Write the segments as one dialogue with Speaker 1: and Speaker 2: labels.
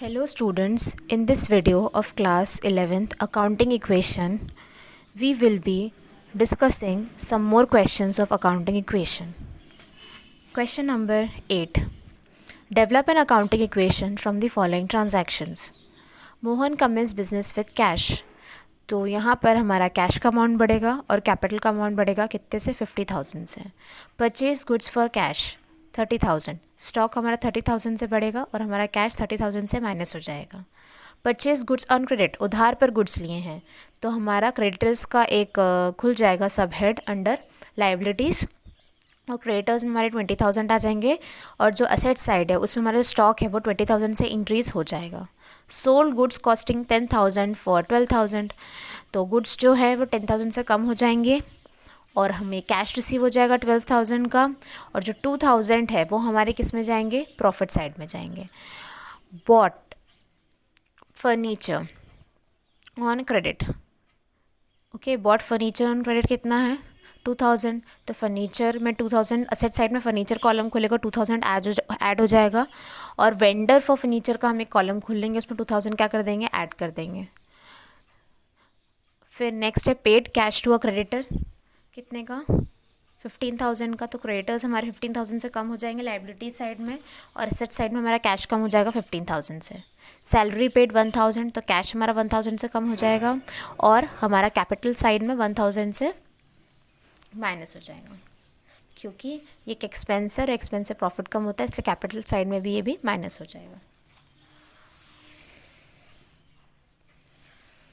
Speaker 1: Hello students, in this video of class 11th accounting equation, we will be discussing some more questions of accounting equation. Question number 8. Develop an accounting equation from the following transactions. Mohan commence business with cash. तो यहाँ पर हमारा cash का amount बढ़ेगा और capital का amount बढ़ेगा कितने से 50,000 से. Purchase goods for cash 30,000. Stock हमारा 30,000 से बढ़ेगा और हमारा कैश 30,000 से माइनस हो जाएगा. परचेज गुड्स ऑन क्रेडिट, उधार पर गुड्स लिए हैं, तो हमारा क्रेडिटर्स का एक खुल जाएगा सब हेड अंडर लाइबिलिटीज़ और क्रेडिटर्स में हमारे 20,000 आ जाएंगे और जो असेट साइड है उसमें हमारा स्टॉक है वो 20,000 से इंक्रीज़ हो जाएगा. Sold goods costing 10,000 for 12,000. तो गुड्स जो है वो 10,000 से कम हो जाएंगे और हमें कैश रिसीव हो जाएगा 12,000 का और जो 2,000 है वो हमारे किस में जाएंगे, प्रॉफिट साइड में जाएंगे. Bought furniture on credit. Okay, bought furniture on credit कितना है 2,000. तो फर्नीचर में 2,000 असेट साइड में फर्नीचर कॉलम खुलेगा, 2,000 ऐड हो जाएगा और वेंडर फॉर फर्नीचर का हम एक कॉलम खोल लेंगे, उसमें 2,000 क्या कर देंगे, ऐड कर देंगे. फिर नेक्स्ट है paid cash to a creditor, कितने का 15,000 का. तो क्रेडिटर्स हमारे 15,000 से कम हो जाएंगे लाइबिलिटी साइड में और एसेट साइड में हमारा कैश कम हो जाएगा 15,000 से. सैलरी पेड 1,000, तो कैश हमारा 1,000 से कम हो जाएगा और हमारा कैपिटल साइड में 1,000 से माइनस हो जाएगा क्योंकि ये एक एक्सपेंस है और एक्सपेंस से प्रॉफिट कम होता है, इसलिए कैपिटल साइड में भी ये भी माइनस हो जाएगा.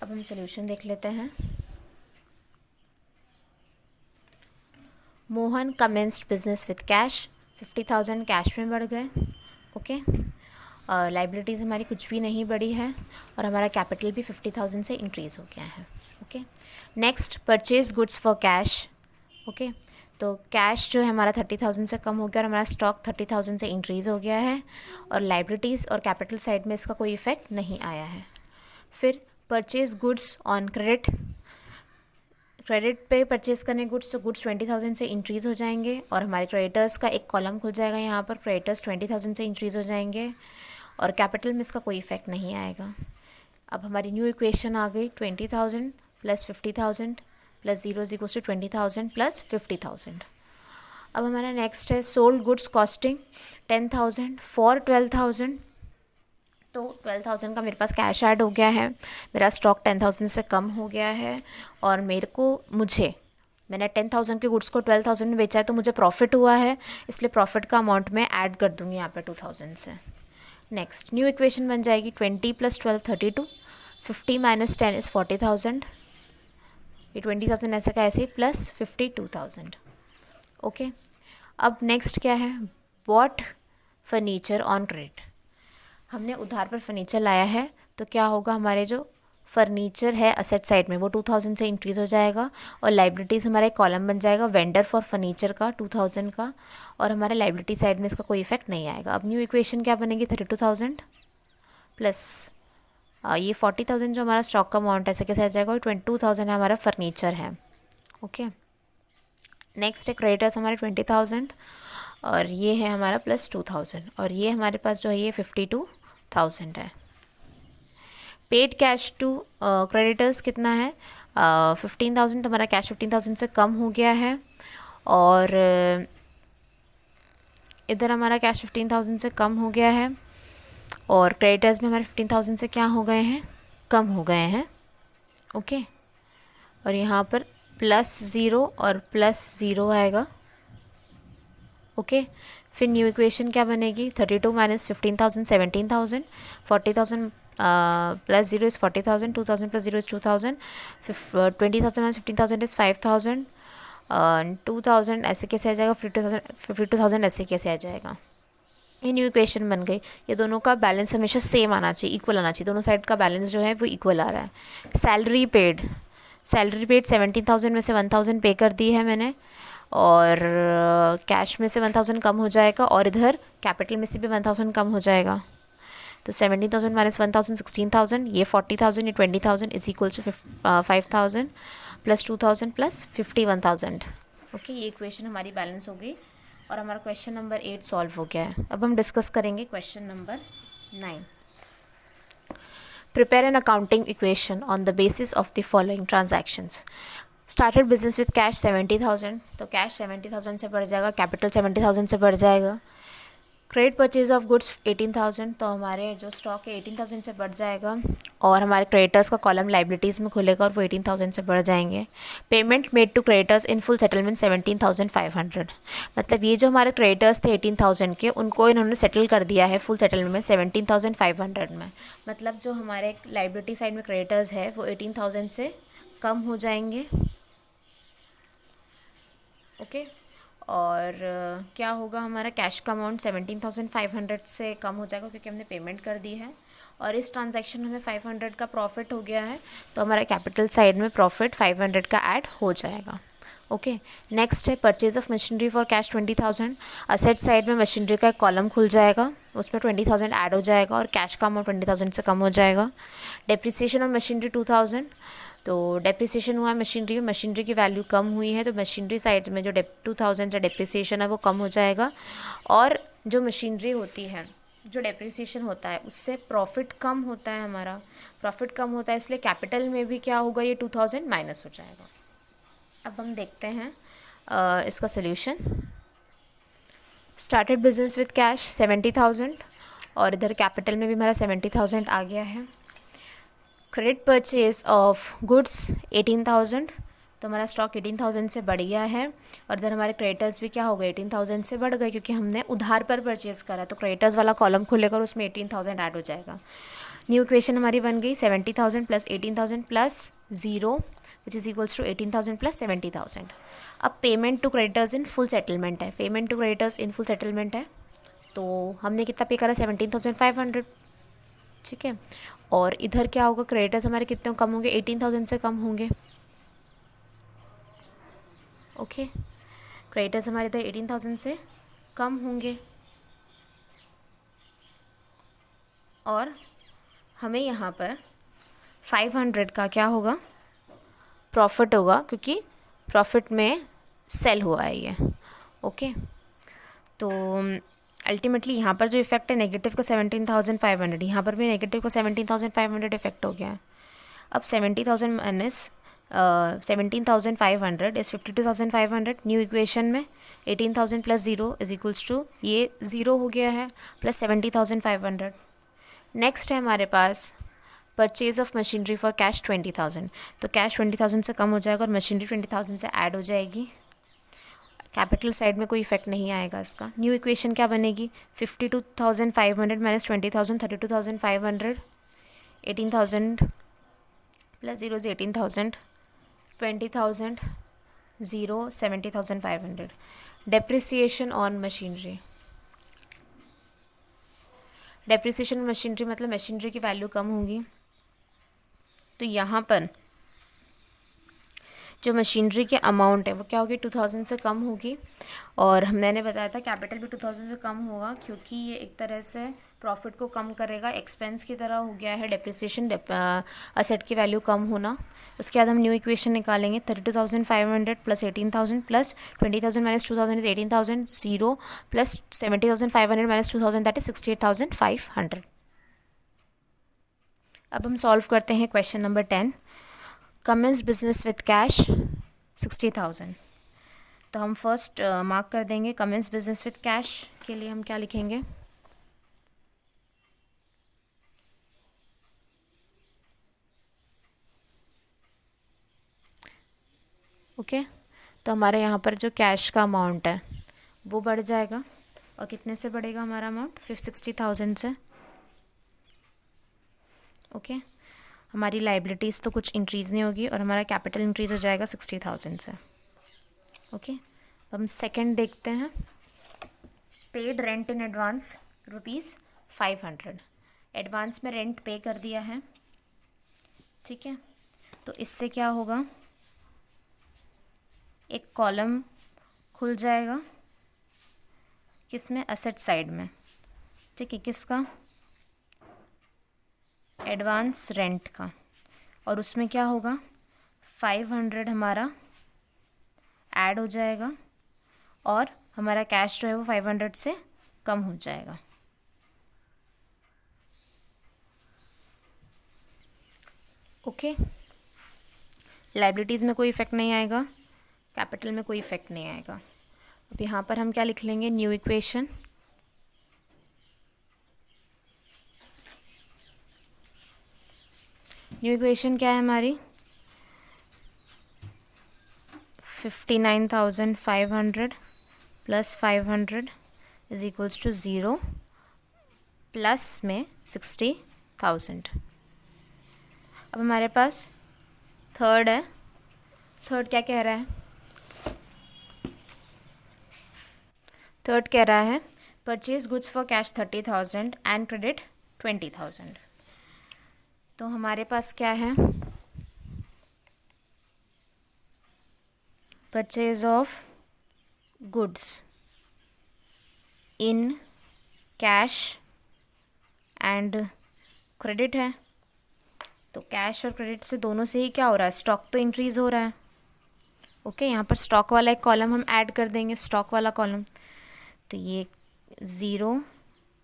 Speaker 1: अब हम सोल्यूशन देख लेते हैं. Mohan commenced business with cash, 50,000 cash में बढ़ गए. ओके, लाइबिलिटीज़ हमारी कुछ भी नहीं बढ़ी है और हमारा कैपिटल भी 50,000 से इंक्रीज़ हो गया है. Okay, next purchase goods for cash. Okay, तो कैश जो है हमारा 30,000 से कम हो गया और हमारा स्टॉक 30,000 से इंक्रीज़ हो गया है और लाइबिलिटीज़ और कैपिटल साइड में इसका कोई इफेक्ट नहीं आया है. फिर purchase goods on credit, credit पे परचेज करने गुड्स, तो गुड्स 20,000 से इंक्रीज़ हो जाएंगे और हमारे क्रेडिटर्स का एक कॉलम खुल जाएगा, यहाँ पर क्रेडिटर्स 20,000 से इंक्रीज़ हो जाएंगे और कैपिटल में इसका कोई इफेक्ट नहीं आएगा. अब हमारी न्यू इक्वेशन आ गई 20,000 plus 50,000 plus 0 is equals to 20,000 plus 50,000. अब हमारा नेक्स्ट है सोल्ड गुड्स कॉस्टिंग 10,000 फॉर 12,000. तो 12,000 का मेरे पास कैश ऐड हो गया है, मेरा स्टॉक 10,000 से कम हो गया है और मैंने 10,000 के गुड्स को 12,000 में बेचा है तो मुझे प्रॉफिट हुआ है, इसलिए प्रॉफिट का अमाउंट मैं ऐड कर दूँगी यहाँ पे 2,000 से. नेक्स्ट न्यू इक्वेशन बन जाएगी 20 प्लस 12 32, 50 माइनस 10 इज़ 40,000. ये 20,000 ऐसे का ऐसे प्लस 52,000. ओके, अब नेक्स्ट क्या है, बॉट फर्नीचर ऑन क्रेडिट. हमने उधार पर फर्नीचर लाया है तो क्या होगा, हमारे जो फर्नीचर है असेट साइड में वो 2,000 से इंक्रीज़ हो जाएगा और लाइबिलिटीज़ हमारा एक कॉलम बन जाएगा वेंडर फॉर फर्नीचर का 2,000 का और हमारे लाइबिलिटी साइड में इसका कोई इफेक्ट नहीं आएगा. अब न्यू इक्वेशन क्या बनेगी 32,000 प्लस ये 40,000 जो हमारा स्टॉक का अमाउंट ऐसे कैसे आ जाएगा और 22,000 हमारा फर्नीचर है. ओके, नेक्स्ट है क्रेडिटर्स हमारे 20,000 और ये है हमारा प्लस 2,000 और ये हमारे पास जो है ये 52,000 है. पेड कैश टू क्रेडिटर्स कितना है 15,000, तो हमारा कैश 15,000 से कम हो गया है और इधर हमारा कैश 15,000 से कम हो गया है और क्रेडिटर्स में हमारे 15,000 से क्या हो गए हैं, कम हो गए हैं. ओके, और यहाँ पर प्लस 0 और प्लस 0 आएगा. ओके, फिर न्यू इक्वेशन क्या बनेगी 32 minus 15,000 17,000, 40,000 plus 0 is 40,000, 2,000 plus 0 is 2,000, 20,000 minus 15,000 is 5,000, 2,000 ऐसे कैसे आ जाएगा 52,000 ऐसे कैसे आ जाएगा. ये न्यू इक्वेशन बन गई. ये दोनों का बैलेंस हमेशा सेम आना चाहिए, इक्वल आना चाहिए, दोनों साइड का बैलेंस जो है वो इक्वल आ रहा है. सैलरी पेड 17,000 में से 1,000 पे कर दी है मैंने और कैश में से 1,000 कम हो जाएगा और इधर कैपिटल में से भी 1,000 कम हो जाएगा. तो 17,000 माइनस 1,000 16,000, ये 40,000 ये 20,000 is equals to 5,000 plus 2,000 plus 51,000. Okay, ये इक्वेशन हमारी बैलेंस हो गई और हमारा क्वेश्चन नंबर 8 सॉल्व हो गया है. अब हम डिस्कस करेंगे question number 9. Prepare an accounting equation on the basis of the following transactions. Started business with cash 70,000, तो कैश 70,000 से बढ़ जाएगा, कैपिटल 70,000 से बढ़ जाएगा. क्रेडिट परचेज ऑफ गुड्स 18,000, तो हमारे जो स्टॉक है 18,000 से बढ़ जाएगा और हमारे क्रेडिटर्स का कॉलम लाइबिलिटीज़ में खुलेगा और वो 18,000 से बढ़ जाएंगे. Payment made to creditors in full settlement 17,500, मतलब ये जो हमारे क्रेडिटर्स थे 18,000 के, उनको इन्होंने सेटल कर दिया है फुल सेटलमेंट में 17,500 में. मतलब जो हमारे लाइबिलिटी साइड में क्रेडिटर्स है वो 18,000 से कम हो जाएंगे. ओके और क्या होगा, हमारा कैश का अमाउंट 17,500 से कम हो जाएगा क्योंकि हमने पेमेंट कर दी है. और इस ट्रांजैक्शन में हमें 500 का प्रॉफिट हो गया है, तो हमारा कैपिटल साइड में प्रॉफिट 500 का ऐड हो जाएगा. ओके नेक्स्ट है purchase of machinery for cash 20,000. Asset side में मशीनरी का एक कॉलम खुल जाएगा, उसमें 20,000 ऐड हो जाएगा और कैश का अमाउंट 20,000 से कम हो जाएगा. डेप्रिसिएशन ऑन मशीनरी 2,000, तो डेप्रिसिएशन हुआ है मशीनरी में, मशीनरी की वैल्यू कम हुई है तो मशीनरी साइड में जो 2,000 का डेप्रिसिएशन है वो कम हो जाएगा. और जो मशीनरी होती है, जो डेप्रिसिएशन होता है उससे प्रॉफिट कम होता है, हमारा प्रॉफिट कम होता है, इसलिए कैपिटल में भी क्या होगा, ये 2,000 माइनस हो जाएगा. अब हम देखते हैं इसका solution. Started business with cash 70,000 और इधर कैपिटल में भी हमारा 70,000 आ गया है. क्रेडिट परचेज ऑफ गुड्स 18,000, तो हमारा स्टॉक 18,000 से बढ़ गया है और इधर हमारे क्रेडिटर्स भी क्या हो गए 18,000 से बढ़ गए क्योंकि हमने उधार पर परचेज़ करा, तो क्रेडिटर्स वाला कॉलम खुलेगा और उसमें 18,000 ऐड हो जाएगा. न्यू इक्वेशन हमारी बन गई 70,000 plus 18,000 plus 0 which is equals to 18,000 plus 70,000. अब payment to creditors in full settlement है, payment to creditors in full settlement है, तो हमने कितना पे करा 17,500. ठीक है और इधर क्या होगा, क्रेडिटर्स हमारे कितने कम होंगे, 18,000 से कम होंगे. ओके क्रेडिटर्स हमारे इधर 18,000 से कम होंगे और हमें यहाँ पर 500 का क्या होगा, प्रॉफिट होगा क्योंकि प्रॉफिट में सेल हुआ है ये. ओके तो अल्टीमेटली यहाँ पर जो इफेक्ट है नेगेटिव का 17,500, यहाँ पर भी नेगेटिव का 17,500 इफेक्ट हो गया है. अब 70,000 माइनस 17,500 इज़ 52,500. न्यू इक्वेशन में 18,000 प्लस 0 इज इक्वल्स टू, ये 0 हो गया है, प्लस 70,500. नेक्स्ट है हमारे पास purchase of machinery for cash 20,000, तो कैश 20,000 से कम हो जाएगा और मशीनरी 20,000 से ऐड हो जाएगी. कैपिटल साइड में कोई इफेक्ट नहीं आएगा इसका. न्यू इक्वेशन क्या बनेगी, 52,500 माइनस 20,000 32,500, 18,000 प्लस 0 से 18,000, 20,000 0 70,500. Depreciation on machinery, depreciation machinery मतलब मशीनरी की वैल्यू कम होगी, तो यहाँ पर जो मशीनरी के अमाउंट है वो क्या होगी 2,000 से कम होगी. और मैंने बताया था कैपिटल भी 2,000 से कम होगा क्योंकि ये एक तरह से प्रॉफिट को कम करेगा, एक्सपेंस की तरह हो गया है डेप्रिसिएशन, असेट की वैल्यू कम होना. उसके बाद हम न्यू इक्वेशन निकालेंगे 32,500 plus 18,000 plus 20,000 minus 2,000 is 18,000 0 plus 70,500 minus 2,000 that is 68,500. अब हम सॉल्व करते हैं question number 10. Commence business with cash 60,000, तो हम फर्स्ट मार्क कर देंगे कमेंस बिजनेस विथ कैश के लिए हम क्या लिखेंगे, ओके तो हमारे यहाँ पर जो कैश का अमाउंट है वो बढ़ जाएगा और कितने से बढ़ेगा हमारा अमाउंट 60,000 से. ओके हमारी लाइबिलिटीज़ तो कुछ इंक्रीज़ नहीं होगी और हमारा कैपिटल इंक्रीज़ हो जाएगा 60,000 से. ओके हम सेकंड देखते हैं. Paid rent in advance ₹500, advance में रेंट पे कर दिया है. ठीक है तो इससे क्या होगा, एक कॉलम खुल जाएगा किसमें, असेट साइड में. ठीक है किसका, एडवांस रेंट का, और उसमें क्या होगा 500 हमारा ऐड हो जाएगा और हमारा कैश जो है वो 500 से कम हो जाएगा. ओके, लाइबिलिटीज़ में कोई इफेक्ट नहीं आएगा, कैपिटल में कोई इफेक्ट नहीं आएगा। अब यहाँ पर हम क्या लिख लेंगे, न्यू इक्वेशन। न्यू इक्वेशन क्या है हमारी, 59,500 plus 500 is equals to 0 plus में 60,000। अब हमारे पास थर्ड है, थर्ड क्या कह रहा है, थर्ड कह रहा है purchase goods for cash 30,000 and credit 20,000। तो हमारे पास क्या है, purchase of goods in cash and credit है। तो कैश और क्रेडिट से दोनों से ही क्या हो रहा है, स्टॉक तो इंक्रीज़ हो रहा है। ओके, यहाँ पर स्टॉक वाला एक कॉलम हम ऐड कर देंगे, स्टॉक वाला कॉलम। तो ये 0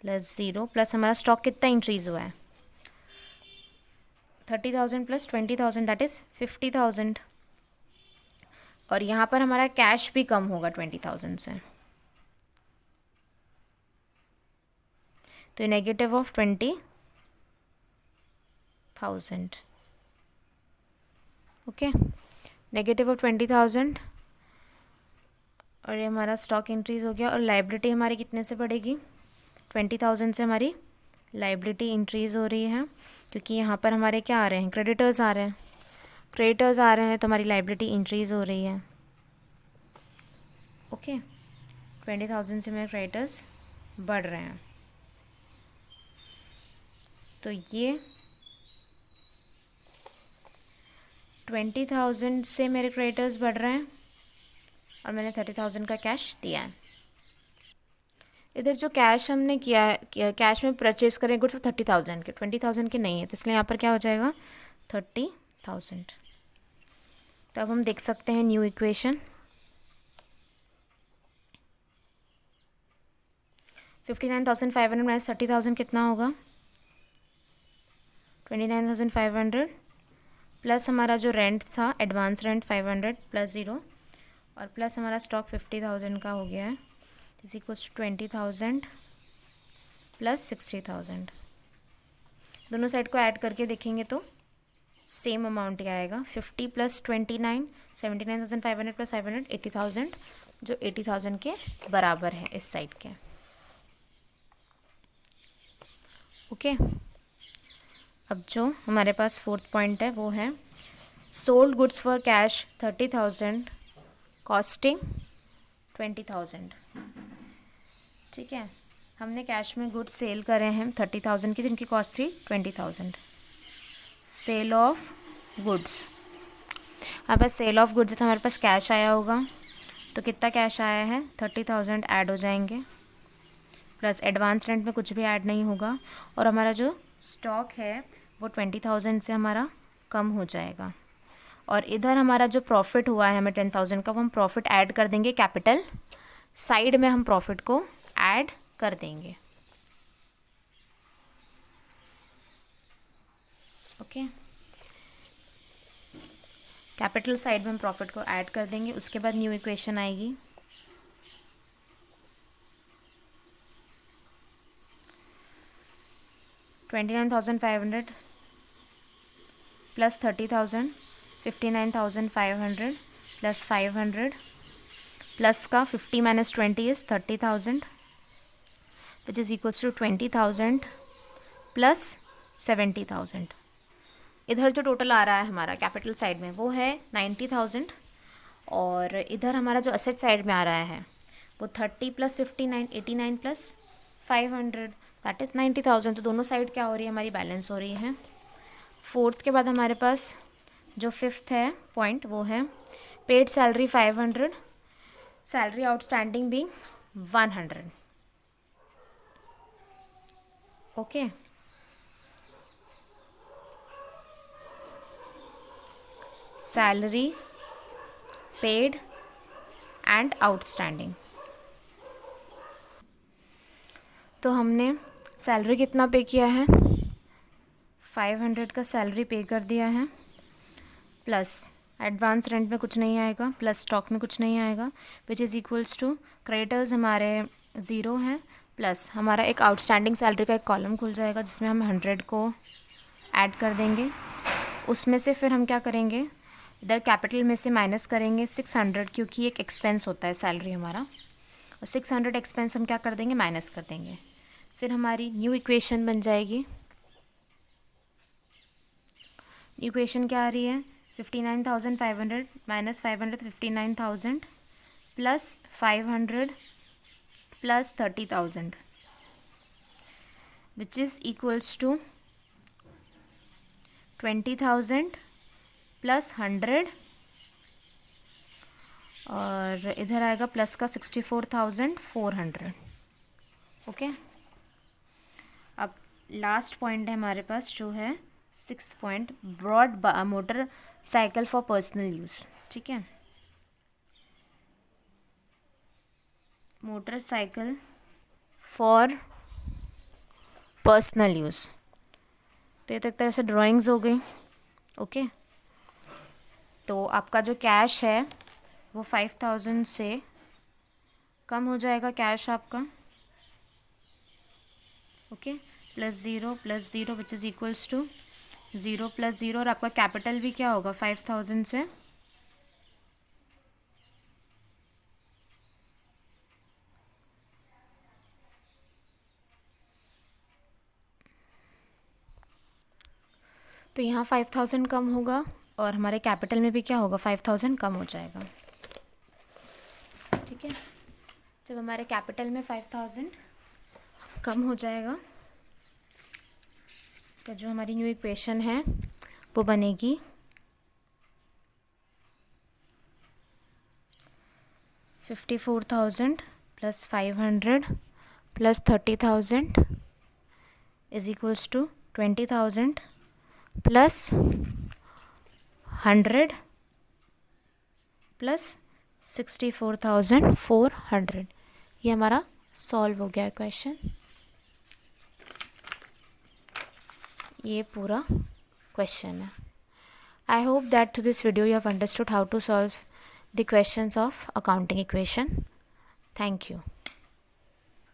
Speaker 1: प्लस 0 प्लस हमारा स्टॉक कितना इंक्रीज़ हुआ है, 30,000 प्लस 20,000 दैट इज़ 50,000। और यहाँ पर हमारा कैश भी कम होगा 20,000 से, तो negative of 20,000। Okay, negative of 20,000 और ये हमारा स्टॉक इंक्रीज़ हो गया। और लाइबिलिटी हमारी कितने से बढ़ेगी, 20,000 से हमारी लाइबिलिटी इंक्रीज़ हो रही है, क्योंकि यहाँ पर हमारे क्या आ रहे हैं, क्रेडिटर्स आ रहे हैं, क्रेडिटर्स आ रहे हैं, तो हमारी लाइबिलिटी इंक्रीज़ हो रही है। ओके, 20,000 से मेरे क्रेडिटर्स बढ़ रहे हैं। तो ये 20,000 से मेरे क्रेडिटर्स बढ़ रहे हैं और मैंने 30,000 का कैश दिया है। इधर जो कैश हमने किया है, कैश में परचेज करें गुड्स 30,000 के, 20,000 के नहीं है, तो इसलिए यहाँ पर क्या हो जाएगा 30,000। तो अब हम देख सकते हैं न्यू इक्वेशन, 59,500 माइनस 30,000 कितना होगा, 29,500 प्लस हमारा जो रेंट था एडवांस रेंट 500 प्लस 0 और प्लस हमारा स्टॉक 50,000 का हो गया है, इज इक्वल्स टू 20,000 प्लस 60,000। दोनों साइड को ऐड करके देखेंगे तो सेम अमाउंट ही आएगा, 50 प्लस 29 79,500 प्लस 500 80,000, जो 80,000 के बराबर है इस साइड के। ओके, अब जो हमारे पास फोर्थ पॉइंट है वो है sold goods for cash 30,000 costing 20,000। ठीक है, हमने कैश में गुड्स सेल करे हैं 30,000 की, जिनकी कॉस्ट थी 20,000। सेल ऑफ गुड्स, हमारे पास सेल ऑफ गुड्स था, हमारे पास कैश आया होगा, तो कितना कैश आया है 30,000 ऐड हो जाएंगे, प्लस एडवांस रेंट में कुछ भी ऐड नहीं होगा, और हमारा जो स्टॉक है वो 20,000 से हमारा कम हो जाएगा। और इधर हमारा जो प्रॉफिट हुआ है हमें 10,000 का, वो हम प्रॉफिट ऐड कर देंगे, कैपिटल साइड में हम प्रॉफिट को ऐड कर देंगे। ओके, कैपिटल साइड में हम प्रॉफिट को ऐड कर देंगे। उसके बाद न्यू इक्वेशन आएगी, $29,500 प्लस 30,000 59,500 प्लस 500 प्लस का 50 minus 20 is 30,000 which is equals to 20,000 plus 70,000। इधर जो टोटल आ रहा है हमारा कैपिटल साइड में वो है 90,000, और इधर हमारा जो असेट साइड में आ रहा है वो 30 प्लस 59 89 प्लस 500 दैट इज़ 90,000। तो दोनों साइड क्या हो रही है, हमारी बैलेंस हो रही है। फोर्थ के बाद हमारे पास जो फिफ्थ है पॉइंट वो है पेड सैलरी 500, सैलरी आउटस्टैंडिंग भी 100। Okay, salary paid and outstanding. तो हमने सैलरी कितना पे किया है 500 का सैलरी पे कर दिया है, प्लस एडवांस रेंट में कुछ नहीं आएगा, प्लस स्टॉक में कुछ नहीं आएगा, which is equals to creditors हमारे 0 हैं, प्लस हमारा एक आउटस्टैंडिंग सैलरी का एक कॉलम खुल जाएगा जिसमें हम 100 को ऐड कर देंगे। उसमें से फिर हम क्या करेंगे, इधर कैपिटल में से माइनस करेंगे 600, क्योंकि एक एक्सपेंस होता है सैलरी हमारा, और 600 एक्सपेंस हम क्या कर देंगे, माइनस कर देंगे। फिर हमारी न्यू इक्वेशन बन जाएगी। इक्वेशन क्या आ रही है, 59,500 minus 500 59,000 plus 500 plus 30,000 which is equals to 20,000 plus 100, और इधर आएगा प्लस का 64,400। ओके, अब लास्ट पॉइंट है हमारे पास जो है 6th point, brought motorcycle for personal use. ठीक है, motorcycle for personal use. तो ये तो एक तरह से ड्राइंग्स हो गई। ओके, तो आपका जो कैश है वो 5,000 से कम हो जाएगा कैश आपका। Okay, plus zero which is equals to 0 plus 0, और आपका कैपिटल भी क्या होगा 5,000 से तो यहाँ 5,000 कम होगा, और हमारे कैपिटल में भी क्या होगा 5,000 कम हो जाएगा। ठीक है, जब हमारे कैपिटल में 5,000 कम हो जाएगा तो जो हमारी न्यू इक्वेशन है वो बनेगी 54,000 plus 500 plus 30,000 is equals to 20,000 plus 100 plus 64,400। ये हमारा सॉल्व हो गया क्वेश्चन। ये पूरा क्वेश्चन है। I hope that through this video you have understood how to solve the questions of accounting equation. Thank you.